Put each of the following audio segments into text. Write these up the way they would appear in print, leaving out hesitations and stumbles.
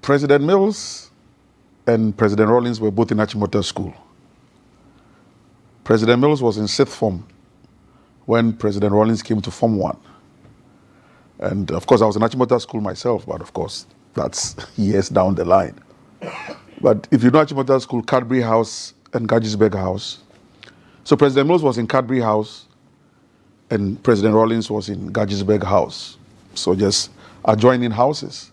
President Mills and President Rawlings were both in Achimota School. President Mills was in 6th form when President Rawlings came to Form 1. And of course, I was in Achimota School myself, but of course, that's years down the line. But if you know Achimota School, Cadbury House and Gaggisburg House. So President Mills was in Cadbury House and President Rawlings was in Gaggisburg House. So just adjoining houses.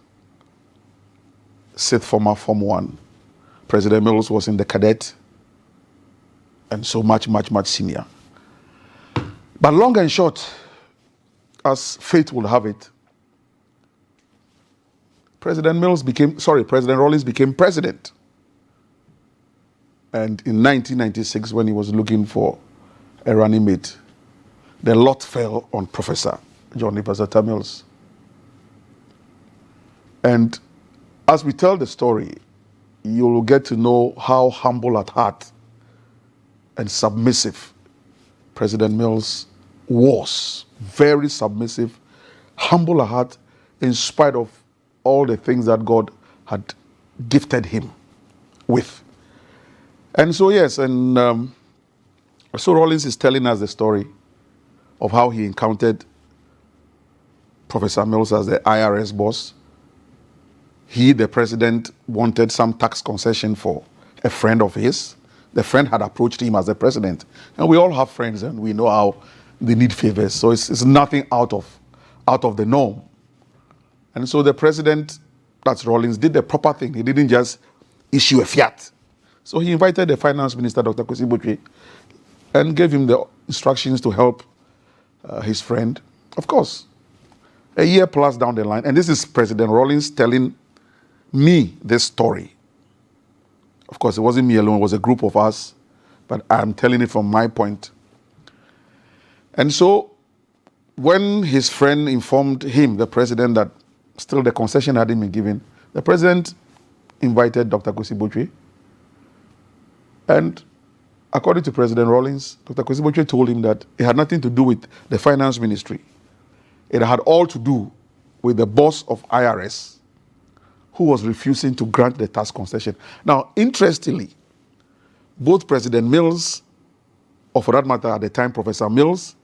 6th former Form 1. President Mills was in the cadet, and so much senior. But long and short, as fate would have it, President Rawlings became president. And in 1996, when he was looking for a running mate, the lot fell on Professor John Nicholas Atta-Mills. And as we tell the story, you'll get to know how humble at heart and submissive President Mills was. Very submissive, humble at heart, in spite of all the things that God had gifted him with. And so, yes, and so Rawlings is telling us the story of how he encountered Professor Mills as the IRS boss. He, the president, wanted some tax concession for a friend of his. The friend had approached him as the president. And we all have friends and we know how they need favors. So it's nothing out of the norm. And so the president, that's Rawlings, did the proper thing. He didn't just issue a fiat. So he invited the finance minister, Dr. Kwesi Botwe, and gave him the instructions to help his friend. Of course, a year plus down the line, and this is President Rawlings telling me this story. Of course, it wasn't me alone, it was a group of us, but I'm telling it from my point. And so, when his friend informed him, the president, that still the concession hadn't been given, the president invited Dr. Kwesi Botwe. And according to President Rawlings, Dr. Kwesi Botwe told him that it had nothing to do with the finance ministry. It had all to do with the boss of IRS, who was refusing to grant the tax concession. Now, interestingly, both President Mills, or for that matter at the time Professor Mills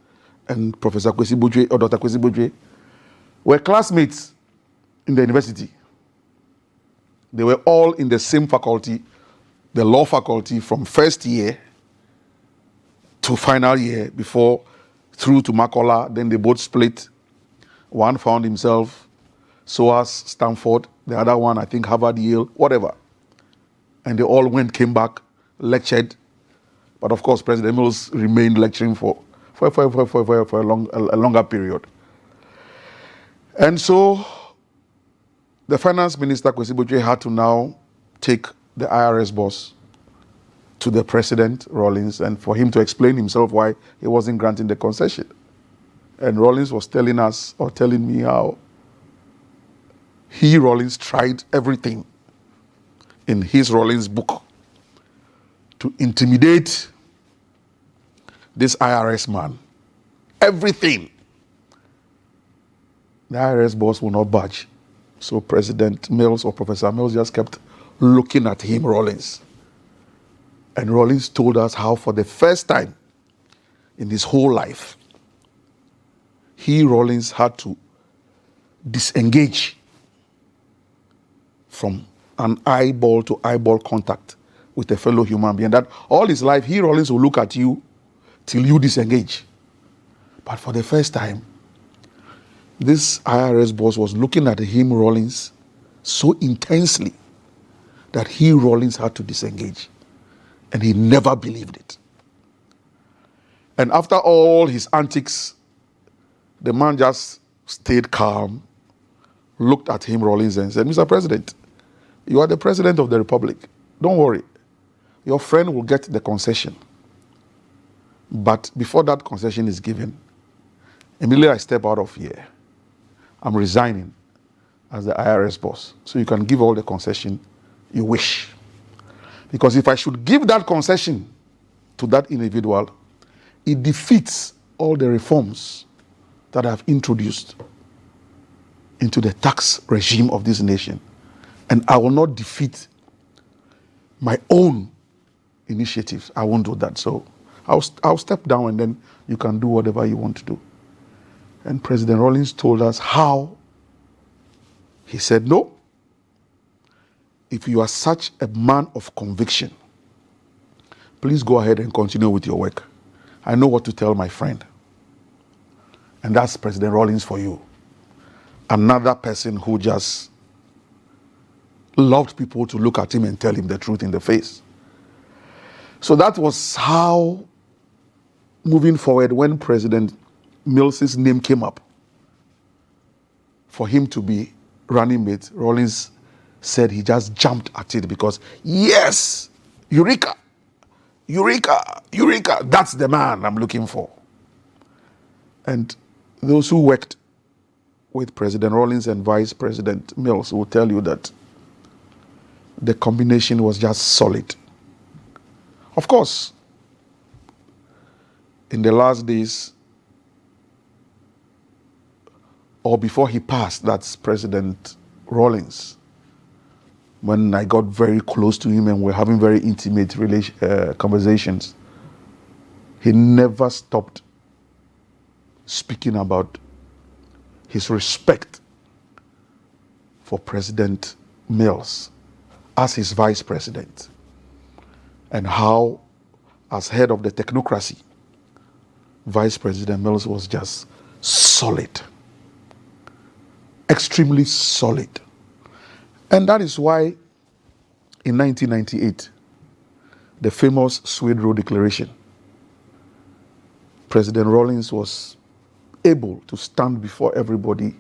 and Professor Kwesi Botwe, or Dr. Kwesi Botwe, were classmates in the university. They were all in the same faculty, the law faculty, from first year to final year, before through to Makola. Then they both split. One found himself SOAS, Stanford, the other one, I think, Harvard, Yale, whatever. And they all came back, lectured. But of course, President Mills remained lecturing for a longer period. And so the finance minister, Kwesi Botwe, had to now take the IRS boss to the president, Rawlings, and for him to explain himself why he wasn't granting the concession. And Rawlings was telling us, or telling me, how he, Rawlings, tried everything in his Rawlings book to intimidate this IRS man. Everything. The IRS boss will not budge. So President Mills, or Professor Mills, just kept looking at him, Rawlings. And Rawlings told us how, for the first time in his whole life, he, Rawlings, had to disengage from an eyeball to eyeball contact with a fellow human being. That all his life, he, Rawlings, will look at you till you disengage. But for the first time, this IRS boss was looking at him, Rawlings, so intensely that he, Rawlings, had to disengage. And he never believed it. And after all his antics, the man just stayed calm, looked at him, Rawlings, and said, "Mr. President, you are the president of the Republic. Don't worry. Your friend will get the concession. But before that concession is given, immediately I step out of here, I'm resigning as the IRS boss. So you can give all the concession you wish. Because if I should give that concession to that individual, it defeats all the reforms that I've introduced into the tax regime of this nation. And I will not defeat my own initiatives. I won't do that. So I'll step down and then you can do whatever you want to do. And President Rawlings told us how. He said, no, if you are such a man of conviction, please go ahead and continue with your work. I know what to tell my friend. And that's President Rawlings for you. Another person who just loved people to look at him and tell him the truth in the face. So that was how, moving forward, when President Mills's name came up for him to be running mate, Rawlings said he just jumped at it because, yes, Eureka, Eureka, Eureka, that's the man I'm looking for. And those who worked with President Rawlings and Vice President Mills will tell you that the combination was just solid. Of course, in the last days, or before he passed, that's President Rawlings, when I got very close to him and we're having very intimate conversations, he never stopped speaking about his respect for President Mills as his vice president, and how, as head of the technocracy, Vice President Mills was just solid, extremely solid. And that is why in 1998, the famous Swedroe Declaration, President Rawlings was able to stand before everybody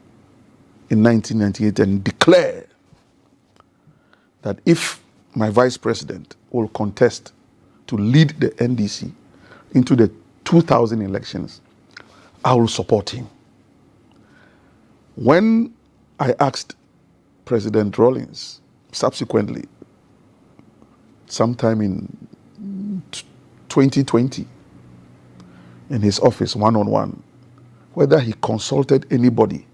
in 1998 and declare that if my vice president will contest to lead the NDC into the 2000 elections, I will support him. When I asked President Rawlings subsequently, sometime in 2020, in his office, one-on-one, whether he consulted anybody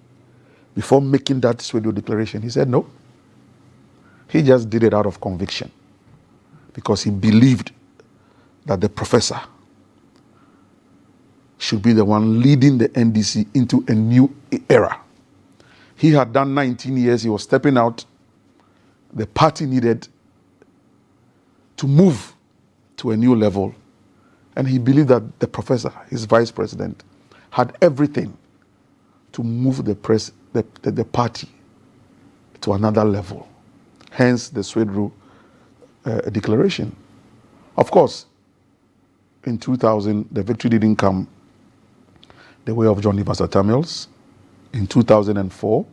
before making that Swedroe Declaration, he said no. He just did it out of conviction because he believed that the professor should be the one leading the NDC into a new era. He had done 19 years, he was stepping out. The party needed to move to a new level. And he believed that the professor, his vice president, had everything to move the party to another level. Hence the Swedroe Declaration. Of course, in 2000, the victory didn't come the way of John Evans Atta-Mills. In 2004,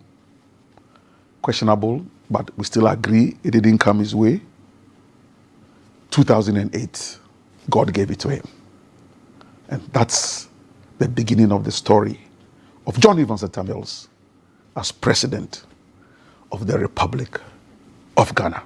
questionable, but we still agree it didn't come his way. 2008, God gave it to him. And that's the beginning of the story of John Evans Atta-Mills as president of the Republic of Ghana.